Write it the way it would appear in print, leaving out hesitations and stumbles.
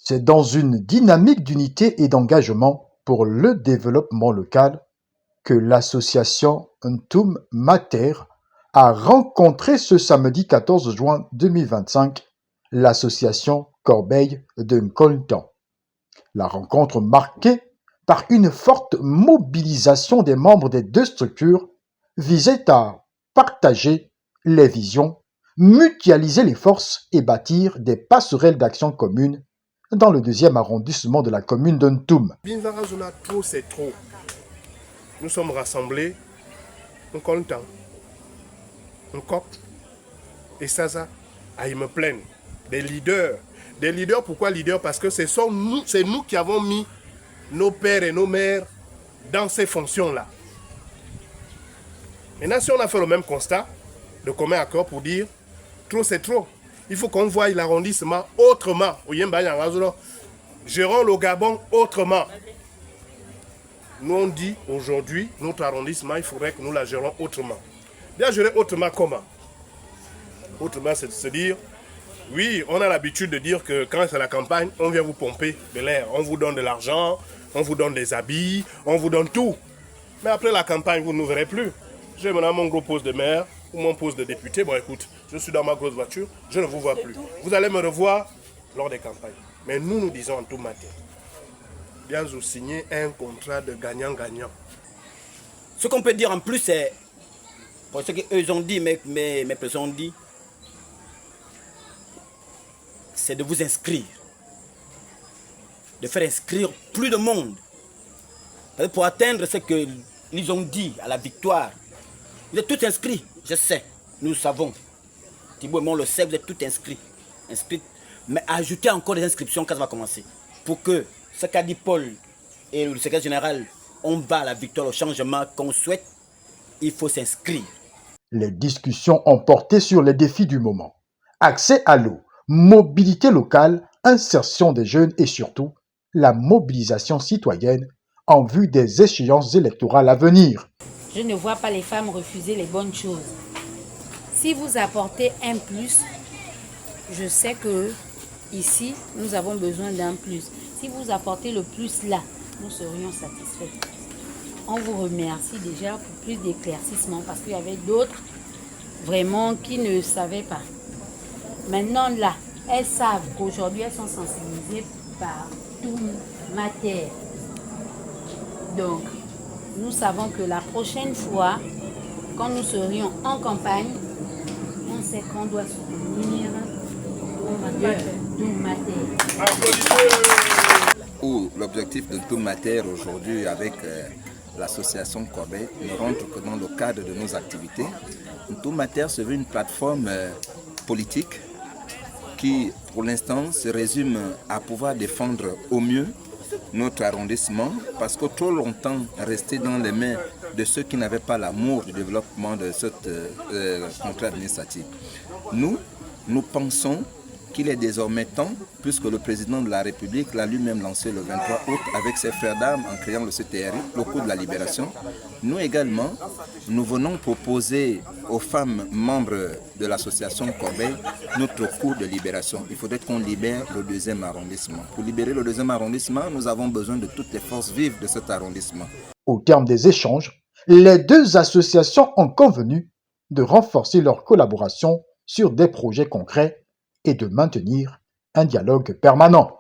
C'est dans une dynamique d'unité et d'engagement pour le développement local que l'association Ntoum Mater a rencontré ce samedi 14 juin 2025 l'association Corbeil de Nkoltan. La rencontre marquée par une forte mobilisation des membres des deux structures visait à partager les visions, mutualiser les forces et bâtir des passerelles d'action communes dans le 2e arrondissement de la commune de Ntoum. Trop, c'est trop. Nous sommes rassemblés, Nkoltan, Nkop et Saza. Ah, ils me plaignent. Des leaders. Des leaders, pourquoi leaders? Parce que c'est nous qui avons mis nos pères et nos mères dans ces fonctions-là. Maintenant, si on a fait le même constat, de commun accord pour dire trop, c'est trop. Il faut qu'on voie l'arrondissement autrement. Gérons le Gabon autrement. Nous, on dit aujourd'hui, notre arrondissement, il faudrait que nous la gérons autrement. Bien gérer autrement comment? Autrement, c'est de se dire, oui, on a l'habitude de dire que quand c'est la campagne, on vient vous pomper de l'air. On vous donne de l'argent, on vous donne des habits, on vous donne tout. Mais après la campagne, vous ne nous verrez plus. J'ai maintenant mon gros poste de maire ou mon poste de député. Bon, écoute, je suis dans ma grosse voiture, je ne vous vois plus. Vous allez me revoir lors des campagnes. Mais nous disons en tout matin, bien vous signer un contrat de gagnant-gagnant. Ce qu'on peut dire en plus, c'est, pour ce qu'eux ont dit, mes personnes ont dit, c'est de vous inscrire. De faire inscrire plus de monde. Pour atteindre ce qu'ils ont dit à la victoire. Vous êtes tous inscrits, je sais, nous savons. Thibault et moi on le sait, vous êtes tous inscrits. Mais ajoutez encore des inscriptions quand ça va commencer. Pour que ce qu'a dit Paul et le secrétaire général, on va à la victoire, au changement qu'on souhaite, il faut s'inscrire. Les discussions ont porté sur les défis du moment. Accès à l'eau, mobilité locale, insertion des jeunes et surtout la mobilisation citoyenne en vue des échéances électorales à venir. Je ne vois pas les femmes refuser les bonnes choses. Si vous apportez un plus, je sais que ici, nous avons besoin d'un plus. Si vous apportez le plus là, nous serions satisfaits. On vous remercie déjà pour plus d'éclaircissement parce qu'il y avait d'autres vraiment qui ne savaient pas. Maintenant là, elles savent qu'aujourd'hui elles sont sensibilisées par Ntoum Mater. Donc, nous savons que la prochaine fois, quand nous serions en campagne, on sait qu'on doit soutenir Ntoum Mater. L'objectif de Ntoum Mater aujourd'hui avec l'association Corbeil ne rentre que dans le cadre de nos activités. Ntoum Mater se veut une plateforme politique qui, pour l'instant, se résume à pouvoir défendre au mieux notre arrondissement, parce que trop longtemps resté dans les mains de ceux qui n'avaient pas l'amour du développement de cette contrat administratif. Nous pensons qu'il est désormais temps, puisque le président de la République l'a lui-même lancé le 23 août avec ses frères d'armes en créant le CTRI, le coup de la libération. Nous également, nous venons proposer aux femmes membres de l'association Corbeil notre cours de libération. Il faudrait qu'on libère le 2e arrondissement. Pour libérer le 2e arrondissement, nous avons besoin de toutes les forces vives de cet arrondissement. Au terme des échanges, les deux associations ont convenu de renforcer leur collaboration sur des projets concrets et de maintenir un dialogue permanent.